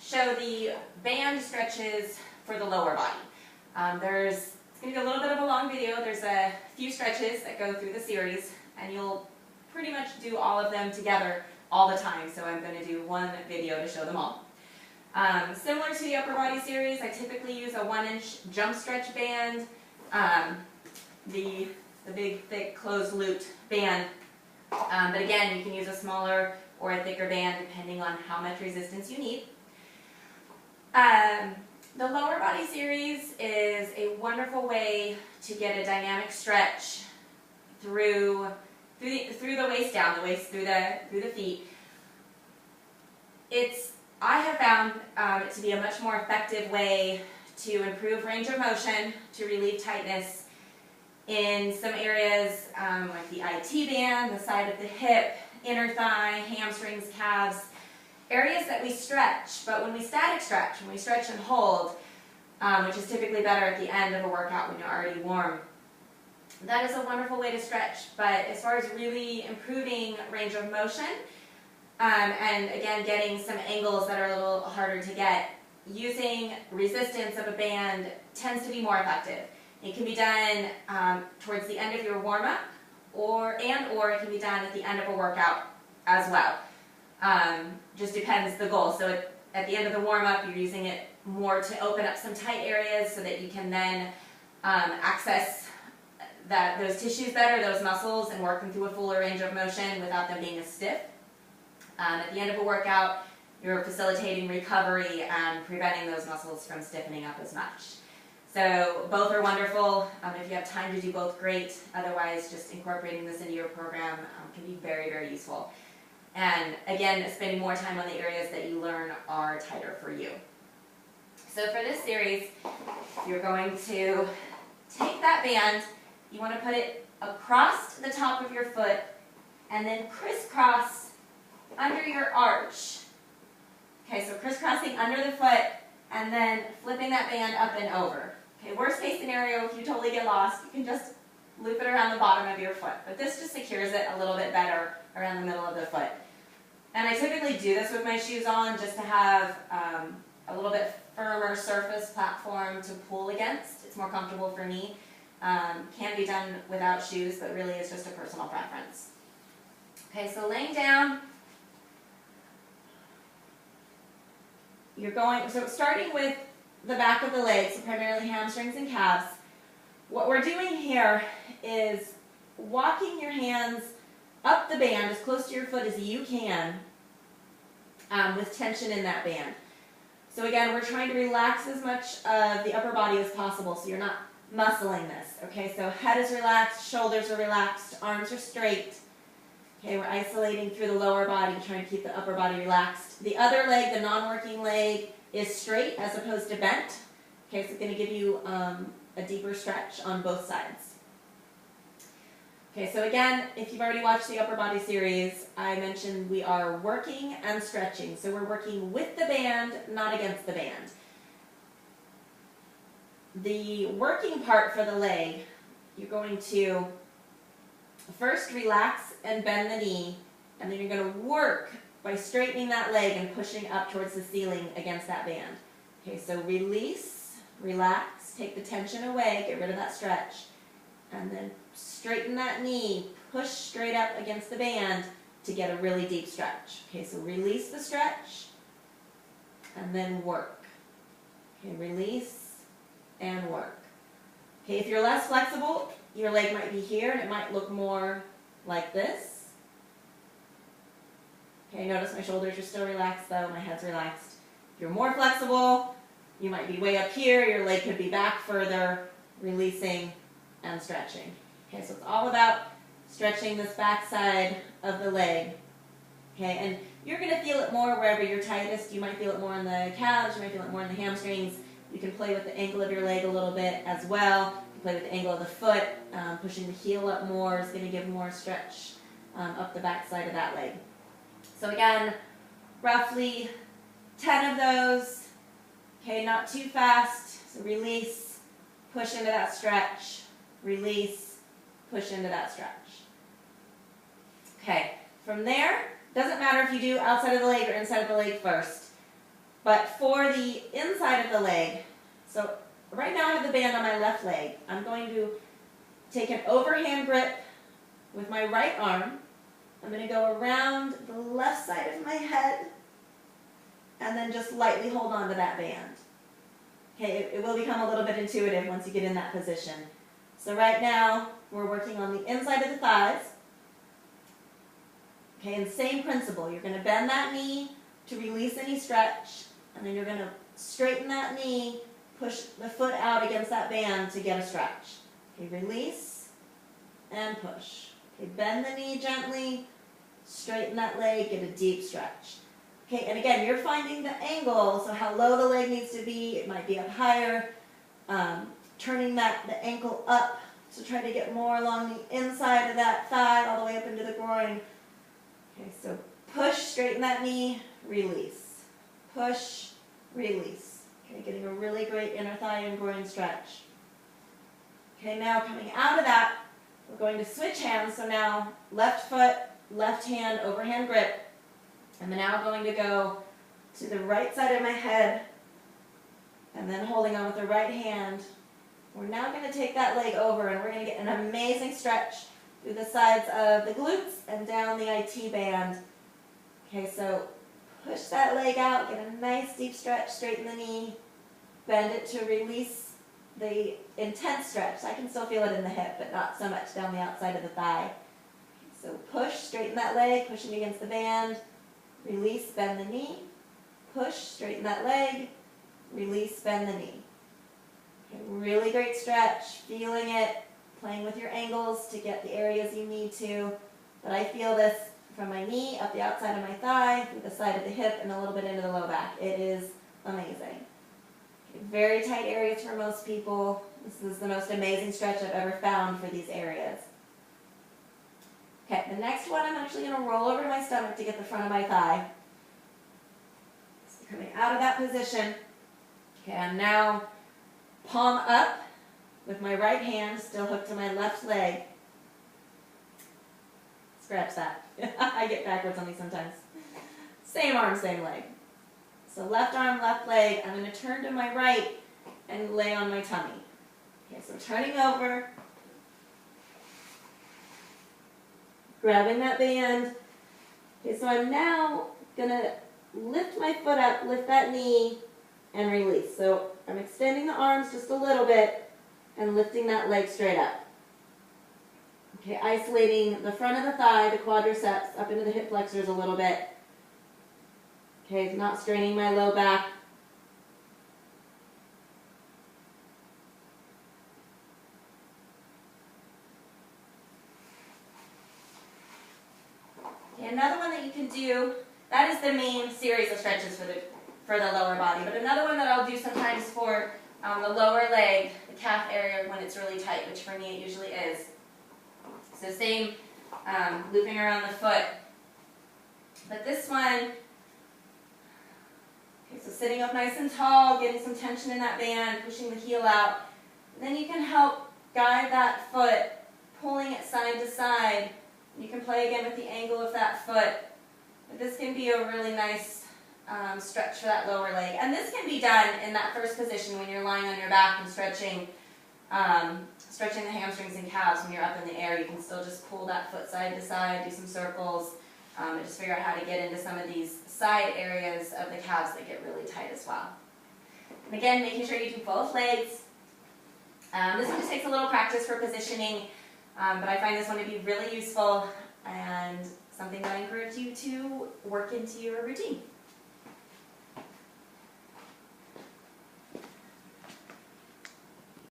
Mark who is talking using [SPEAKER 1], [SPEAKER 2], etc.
[SPEAKER 1] show the band stretches for the lower body. It's going to be a little bit of a long video. There's a few stretches that go through the series, and you'll pretty much do all of them together all the time, so I'm going to do one video to show them all. Similar to the upper body series, I typically use a 1-inch jump stretch band, the big, thick, closed looped band. But again, you can use a smaller or a thicker band depending on how much resistance you need. The lower body series is a wonderful way to get a dynamic stretch through the waist down, the waist through the feet. I have found it to be a much more effective way to improve range of motion, to relieve tightness in some areas like the IT band, the side of the hip, inner thigh, hamstrings, calves, areas that we stretch. But when we static stretch, when we stretch and hold, which is typically better at the end of a workout when you're already warm, that is a wonderful way to stretch. But as far as really improving range of motion, and again getting some angles that are a little harder to get, using resistance of a band tends to be more effective. It can be done towards the end of your warm-up, or it can be done at the end of a workout as well. Just depends the goal. So at the end of the warm-up, you're using it more to open up some tight areas so that you can then access those tissues better, those muscles, and work them through a fuller range of motion without them being as stiff. At the end of a workout, you're facilitating recovery and preventing those muscles from stiffening up as much. So both are wonderful. If you have time to do both, great. Otherwise, just incorporating this into your program can be very, very useful. And again, spending more time on the areas that you learn are tighter for you. So for this series, you're going to take that band, you want to put it across the top of your foot, and then crisscross under your arch. Okay, so crisscrossing under the foot, and then flipping that band up and over. Okay, worst case scenario, if you totally get lost, you can just loop it around the bottom of your foot. But this just secures it a little bit better around the middle of the foot. And I typically do this with my shoes on just to have a little bit firmer surface platform to pull against. It's more comfortable for me. Can be done without shoes, but really is just a personal preference. Okay, so laying down, so starting with the back of the legs, so primarily hamstrings and calves, what we're doing here is walking your hands up the band as close to your foot as you can with tension in that band. So again, we're trying to relax as much of the upper body as possible so you're not muscling this. Okay, so head is relaxed, shoulders are relaxed, arms are straight. Okay, we're isolating through the lower body, trying to keep the upper body relaxed. The other leg, the non-working leg, is straight as opposed to bent. Okay, so it's going to give you a deeper stretch on both sides. Okay, so again, if you've already watched the upper body series, I mentioned we are working and stretching. So we're working with the band, not against the band. The working part for the leg, you're going to first relax and bend the knee, and then you're going to work by straightening that leg and pushing up towards the ceiling against that band. Okay, so release, relax, take the tension away, get rid of that stretch, and then straighten that knee, push straight up against the band to get a really deep stretch. Okay, so release the stretch, and then work. Okay, release and work. Okay, if you're less flexible, your leg might be here, and it might look more like this. Okay, notice my shoulders are still relaxed though, my head's relaxed. If you're more flexible, you might be way up here, your leg could be back further, releasing and stretching. Okay, so it's all about stretching this back side of the leg. Okay, and you're going to feel it more wherever you're tightest. You might feel it more in the calves, you might feel it more in the hamstrings. You can play with the ankle of your leg a little bit as well. You can play with the angle of the foot. Pushing the heel up more is going to give more stretch up the back side of that leg. So again, roughly 10 of those. Okay, not too fast. So release, push into that stretch, release, push into that stretch. Okay, from there, doesn't matter if you do outside of the leg or inside of the leg first. But for the inside of the leg, so right now I have the band on my left leg. I'm going to take an overhand grip with my right arm. I'm going to go around the left side of my head and then just lightly hold on to that band. Okay, it will become a little bit intuitive once you get in that position. So right now, we're working on the inside of the thighs. Okay, and same principle. You're going to bend that knee to release any stretch, and then you're going to straighten that knee, push the foot out against that band to get a stretch. Okay, release and push. Okay, bend the knee gently, straighten that leg, get a deep stretch. Okay, and again, you're finding the angle, so how low the leg needs to be. It might be up higher. Turning the ankle up to try to get more along the inside of that thigh, all the way up into the groin. Okay, so push, straighten that knee, release. Push, release. Okay, getting a really great inner thigh and groin stretch. Okay, now coming out of that, we're going to switch hands. So now left foot, left hand, overhand grip. I'm now going to go to the right side of my head and then holding on with the right hand. We're now going to take that leg over and we're going to get an amazing stretch through the sides of the glutes and down the IT band. Okay, so push that leg out, get a nice deep stretch, straighten the knee, bend it to release the intense stretch. I can still feel it in the hip, but not so much down the outside of the thigh. So push, straighten that leg, pushing against the band, release, bend the knee, push, straighten that leg, release, bend the knee. Okay, really great stretch, feeling it, playing with your angles to get the areas you need to. But I feel this from my knee, up the outside of my thigh, through the side of the hip, and a little bit into the low back. It is amazing. Okay, very tight areas for most people. This is the most amazing stretch I've ever found for these areas. Okay, the next one I'm actually going to roll over to my stomach to get the front of my thigh. So coming out of that position. Okay, I'm now palm up with my right hand still hooked to my left leg. Scratch that. I get backwards on me sometimes. Same arm, same leg. So left arm, left leg. I'm going to turn to my right and lay on my tummy. Okay, so turning over, grabbing that band. Okay, so I'm now going to lift my foot up, lift that knee, and release. So I'm extending the arms just a little bit and lifting that leg straight up. Okay, isolating the front of the thigh, the quadriceps, up into the hip flexors a little bit. Okay, not straining my low back. Okay, another one that you can do, that is the main series of stretches for the lower body, but another one that I'll do sometimes for the lower leg, the calf area when it's really tight, which for me it usually is. So same, looping around the foot. But this one, okay, so sitting up nice and tall, getting some tension in that band, pushing the heel out. And then you can help guide that foot, pulling it side to side. You can play again with the angle of that foot. But this can be a really nice stretch for that lower leg. And this can be done in that first position when you're lying on your back and stretching the hamstrings and calves. When you're up in the air, you can still just pull that foot side to side, do some circles, and just figure out how to get into some of these side areas of the calves that get really tight as well. And again, making sure you do both legs. This one just takes a little practice for positioning, but I find this one to be really useful and something that I encourage you to work into your routine.